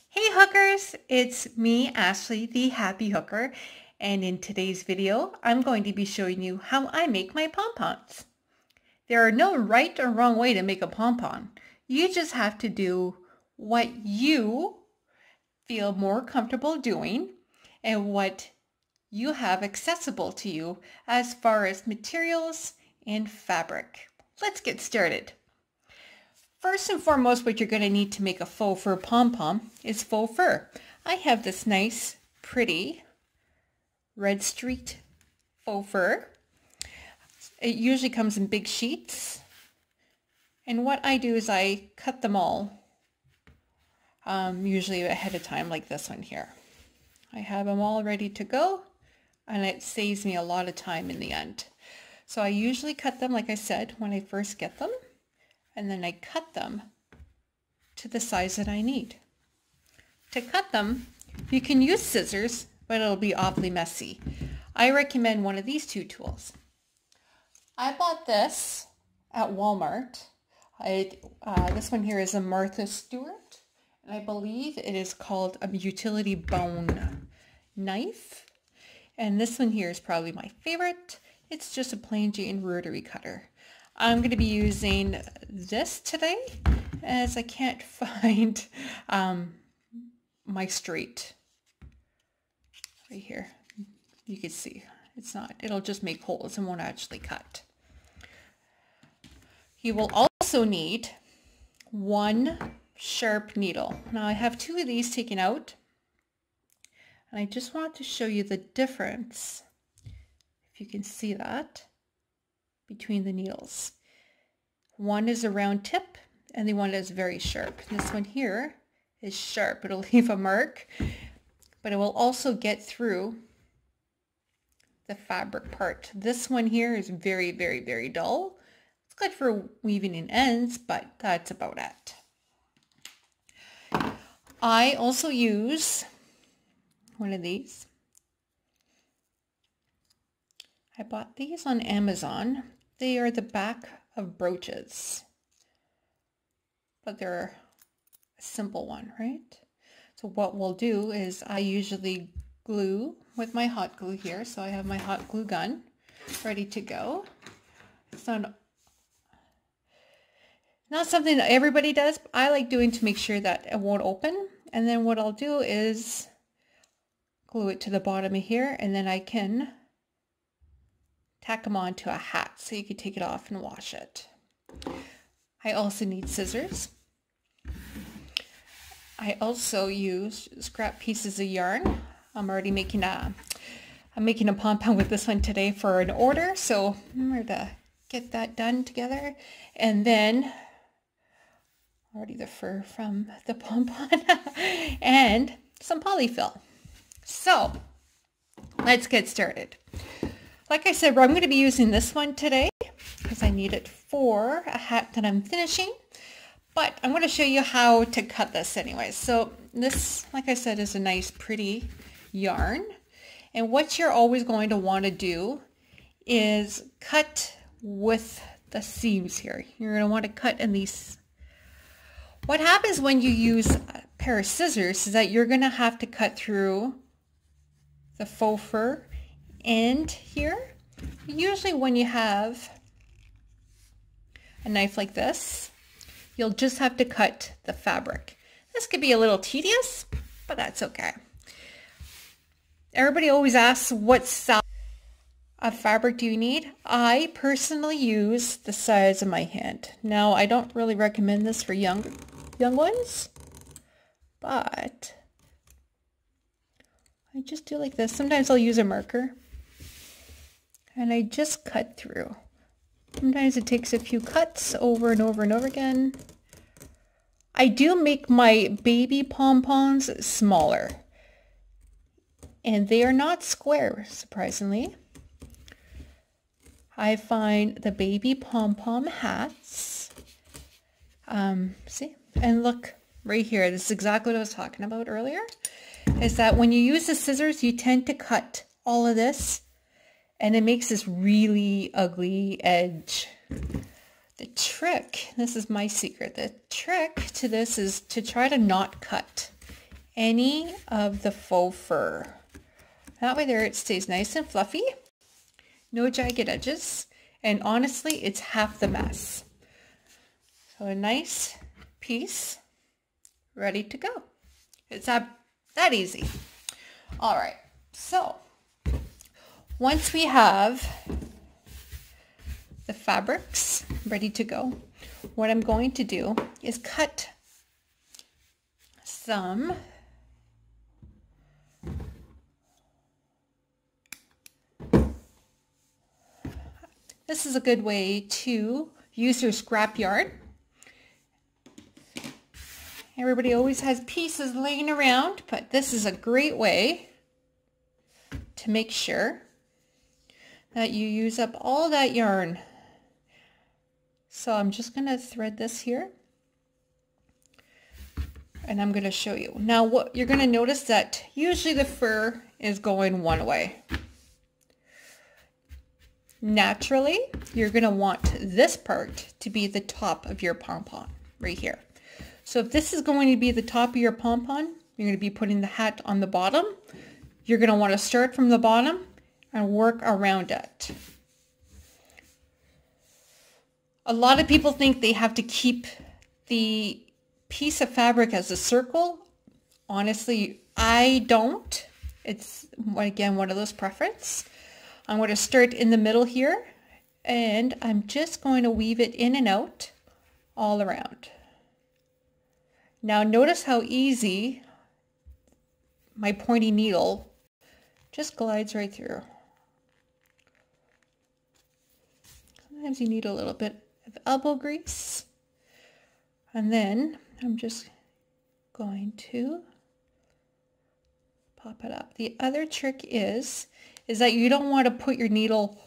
Hey hookers, it's me, Ashley, the Happy Hooker, and in today's video, I'm going to be showing you how I make my pom-poms. There are no right or wrong way to make a pom-pom. You just have to do what you feel more comfortable doing and what you have accessible to you as far as materials and fabric. Let's get started. First and foremost, what you're going to need to make a faux fur pom-pom is faux fur. I have this nice, pretty red streaked faux fur. It usually comes in big sheets. And what I do is I cut them all, usually ahead of time, like this one here. I have them all ready to go, and it saves me a lot of time in the end. So I usually cut them, like I said, when I first get them. And then I cut them to the size that I need. To cut them, you can use scissors, but it'll be awfully messy. I recommend one of these two tools. I bought this at Walmart. This one here is a Martha Stewart, and I believe it is called a utility bone knife. And this one here is probably my favorite. It's just a plain Jane rotary cutter. I'm going to be using this today as I can't find my straight right here. You can see it'll just make holes and won't actually cut. You will also need one sharp needle. Now I have two of these taken out, and I just want to show you the difference, if you can see that, between the needles. One is a round tip and the one is very sharp. This one here is sharp. It'll leave a mark, but it will also get through the fabric part. This one here is very, very, very dull. It's good for weaving in ends, but that's about it. I also use one of these. I bought these on Amazon. They are the back of brooches, but they're a simple one, right? So what we'll do is I usually glue with my hot glue here. So I have my hot glue gun ready to go. It's not something that everybody does, but I like doing to make sure that it won't open. And then what I'll do is glue it to the bottom of here, and then I can tack them onto a hat so you can take it off and wash it. I also need scissors. I also use scrap pieces of yarn. I'm making a pom-pom with this one today for an order, so remember to get that done together. And then already the fur from the pom-pom and some polyfill. So let's get started. Like I said, I'm going to be using this one today because I need it for a hat that I'm finishing. But I'm going to show you how to cut this anyway. So this, like I said, is a nice pretty yarn. And what you're always going to want to do is cut with the seams here. You're going to want to cut in these. What happens when you use a pair of scissors is that you're going to have to cut through the faux fur end here. Usually when you have a knife like this, you'll just have to cut the fabric. This could be a little tedious, but that's okay. Everybody always asks, what size of fabric do you need? I personally use the size of my hand. Now, I don't really recommend this for young ones, but I just do like this. Sometimes I'll use a marker and I just cut through. Sometimes it takes a few cuts over and over and over again. I do make my baby pom-poms smaller, and they are not square, surprisingly. I find the baby pom-pom hats, see, and look right here, this is exactly what I was talking about earlier, is that when you use the scissors, you tend to cut all of this, and it makes this really ugly edge. The trick, this is my secret, the trick to this is to try to not cut any of the faux fur. That way there it stays nice and fluffy, no jagged edges, and honestly it's half the mess. So a nice piece ready to go. It's that easy. All right, so once we have the fabrics ready to go, what I'm going to do is cut some this is a good way to use your scrap yarn. Everybody always has pieces laying around, but this is a great way to make sure that you use up all that yarn. So I'm just going to thread this here, and I'm going to show you. Now what you're going to notice that usually the fur is going one way. Naturally, you're going to want this part to be the top of your pom-pom right here. So if this is going to be the top of your pom-pom, you're going to be putting the hat on the bottom. You're going to want to start from the bottom and work around it. A lot of people think they have to keep the piece of fabric as a circle. Honestly, I don't. It's, again, one of those preferences. I'm going to start in the middle here, and I'm just going to weave it in and out all around. Now notice how easy my pointy needle just glides right through. Sometimes you need a little bit of elbow grease. And then I'm just going to pop it up. The other trick is that you don't want to put your needle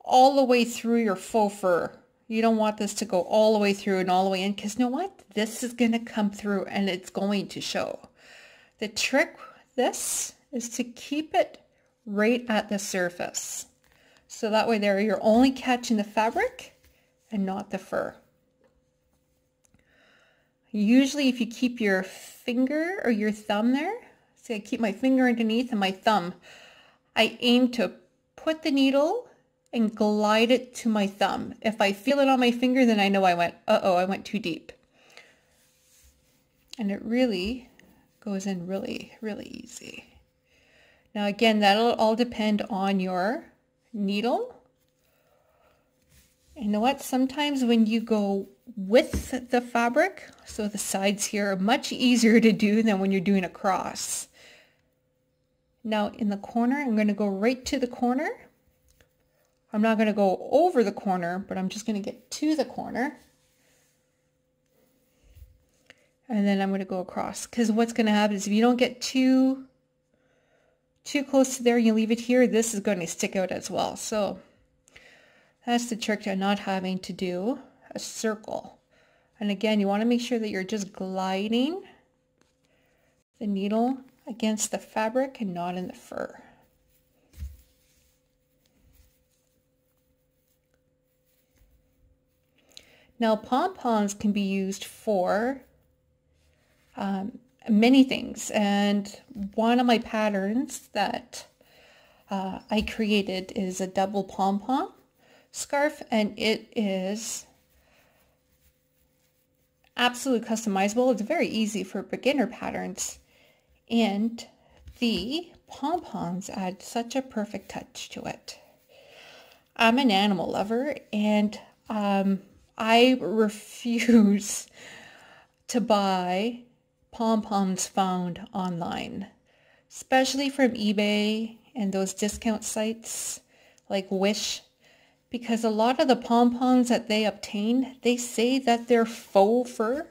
all the way through your faux fur. You don't want this to go all the way through and all the way in, because you know what? This is going to come through and it's going to show. The trick with this is to keep it right at the surface. So that way there you're only catching the fabric and not the fur. Usually if you keep your finger or your thumb there, say I keep my finger underneath and my thumb, I aim to put the needle and glide it to my thumb. If I feel it on my finger, then I know I went too deep. And it really goes in really, really easy. Now again, that'll all depend on your needle. You know what? Sometimes when you go with the fabric, so the sides here are much easier to do than when you're doing a cross. Now in the corner, I'm going to go right to the corner. I'm not going to go over the corner, but I'm just going to get to the corner. And then I'm going to go across, because what's going to happen is if you don't get too close to there, you leave it here, this is going to stick out as well. So that's the trick to not having to do a circle. And again, you want to make sure that you're just gliding the needle against the fabric and not in the fur. Now pom-poms can be used for many things, and one of my patterns that I created is a double pom-pom scarf, and it is absolutely customizable. It's very easy for beginner patterns, and the pom-poms add such a perfect touch to it. I'm an animal lover, and I refuse to buy pom-poms found online, especially from eBay and those discount sites like Wish, because a lot of the pom-poms that they obtain, they say that they're faux fur,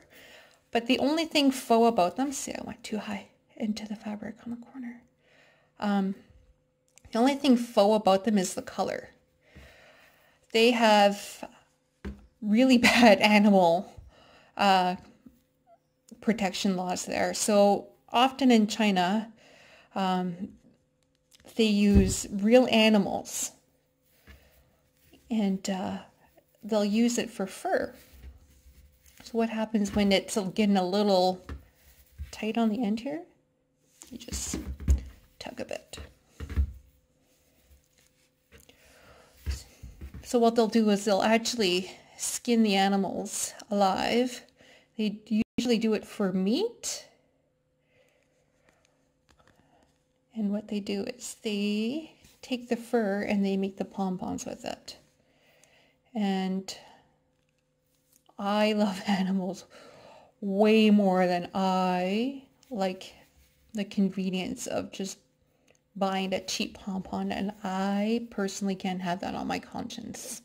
but the only thing faux about them, see, I went too high into the fabric on the corner. The only thing faux about them is the color. They have really bad animal protection laws there. So often in China, they use real animals, and they'll use it for fur. So what happens when it's getting a little tight on the end here? You just tug a bit. So what they'll do is they'll actually skin the animals alive. They usually do it for meat. And what they do is they take the fur and they make the pom-poms with it. And I love animals way more than I like the convenience of just buying a cheap pom-pom, and I personally can't have that on my conscience.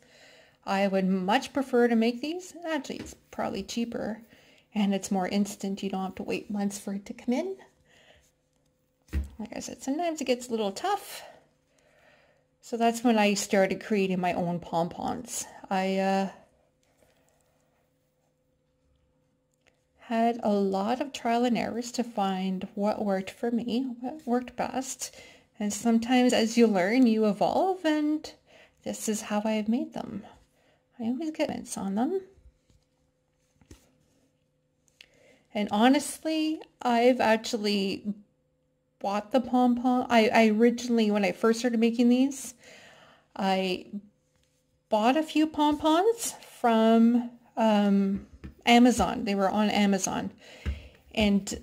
I would much prefer to make these. Actually, it's probably cheaper and it's more instant. You don't have to wait months for it to come in. Like I said, sometimes it gets a little tough. So that's when I started creating my own pom-poms. I had a lot of trial and errors to find what worked for me, what worked best. And sometimes as you learn, you evolve, and this is how I have made them. I always get comments on them. And honestly, I've actually bought the pom-pom. I originally, when I first started making these, I bought a few pom-poms from Amazon. They were on Amazon, and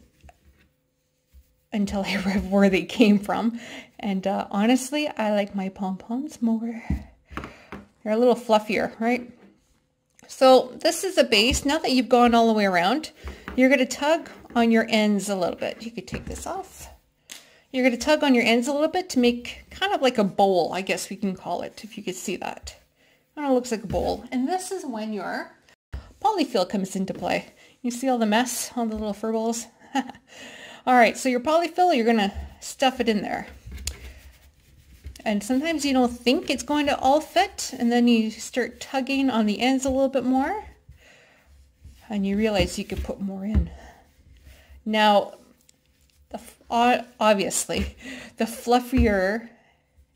until I read where they came from. And honestly, I like my pom-poms more. They're a little fluffier, right? So this is the base. Now that you've gone all the way around, you're going to tug on your ends a little bit. You could take this off. You're going to tug on your ends a little bit to make kind of like a bowl, I guess we can call it, if you could see that. Kind of looks like a bowl. And this is when your polyfill comes into play. You see all the mess on the little fur balls? All right, so your polyfill, you're going to stuff it in there. And sometimes you don't think it's going to all fit, and then you start tugging on the ends a little bit more, and you realize you could put more in. Now, obviously, the fluffier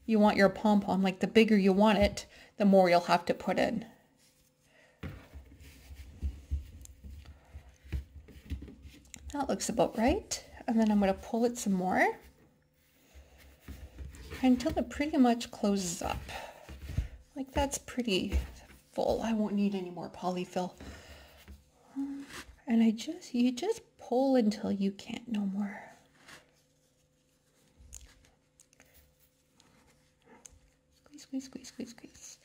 you want your pom-pom, like the bigger you want it, the more you'll have to put in. That looks about right. And then I'm going to pull it some more until it pretty much closes up. Like that's pretty full. I won't need any more polyfill. And you just pull until you can't no more. Squeeze, squeeze, squeeze, squeeze, squeeze.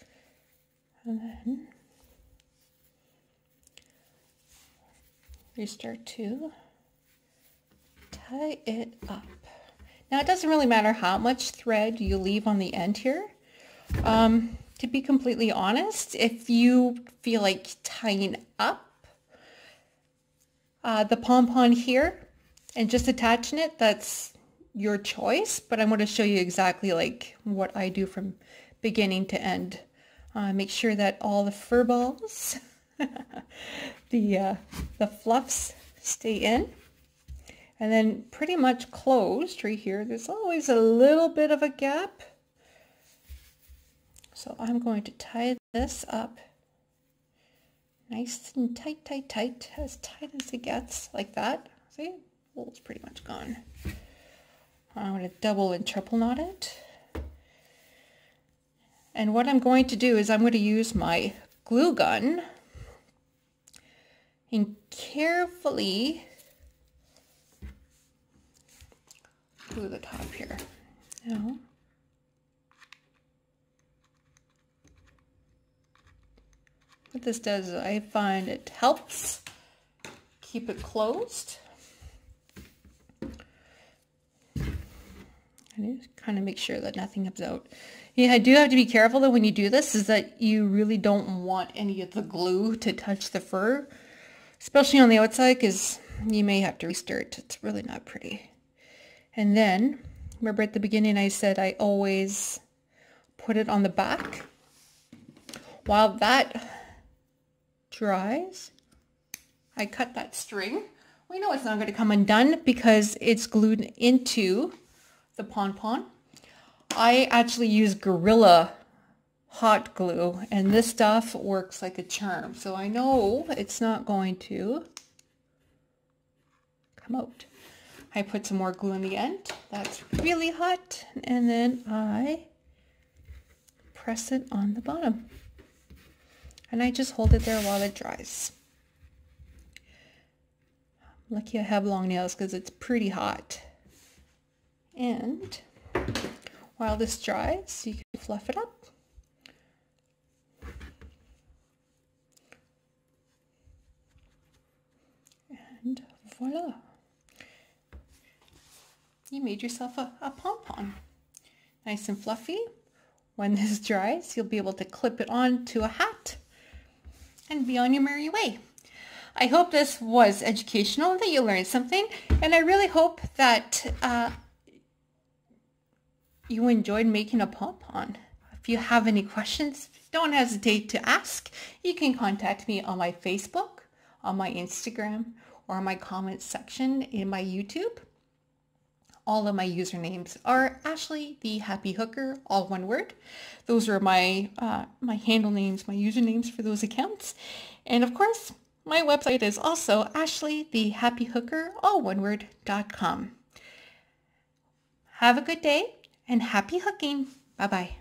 And then you start to tie it up. Now it doesn't really matter how much thread you leave on the end here. To be completely honest, if you feel like tying up the pom-pom here and just attaching it, that's your choice. But I'm going to show you exactly like what I do from beginning to end. Make sure that all the fur balls, the fluffs stay in. And then pretty much closed right here. There's always a little bit of a gap. So I'm going to tie this up nice and tight, tight, tight, as tight as it gets, like that. See, well, it's pretty much gone. I'm going to double and triple knot it. And what I'm going to do is I'm going to use my glue gun and carefully glue the top here. Now, what this does is I find it helps keep it closed. And just kind of make sure that nothing comes out. Yeah, I do have to be careful though when you do this, is that you really don't want any of the glue to touch the fur, especially on the outside, because you may have to restart. It's really not pretty. And then, remember at the beginning I said I always put it on the back. While that dries, I cut that string. We know it's not going to come undone because it's glued into the pom-pom. I actually use Gorilla hot glue, and this stuff works like a charm. So I know it's not going to come out. I put some more glue in the end. That's really hot. And then I press it on the bottom. And I just hold it there while it dries. Lucky I have long nails because it's pretty hot. And while this dries, you can fluff it up. And voila. You made yourself a pom-pom. Nice and fluffy. When this dries, you'll be able to clip it on to a hat and be on your merry way. I hope this was educational, that you learned something, and I really hope that you enjoyed making a pom-pom. If you have any questions, don't hesitate to ask. You can contact me on my Facebook, on my Instagram, or on my comments section in my YouTube. All of my usernames are Ashley the Happy Hooker, all one word. Those are my my handle names, my usernames for those accounts. And of course, my website is also ashleythehappyhooker, all one word.com. Have a good day and happy hooking. Bye-bye.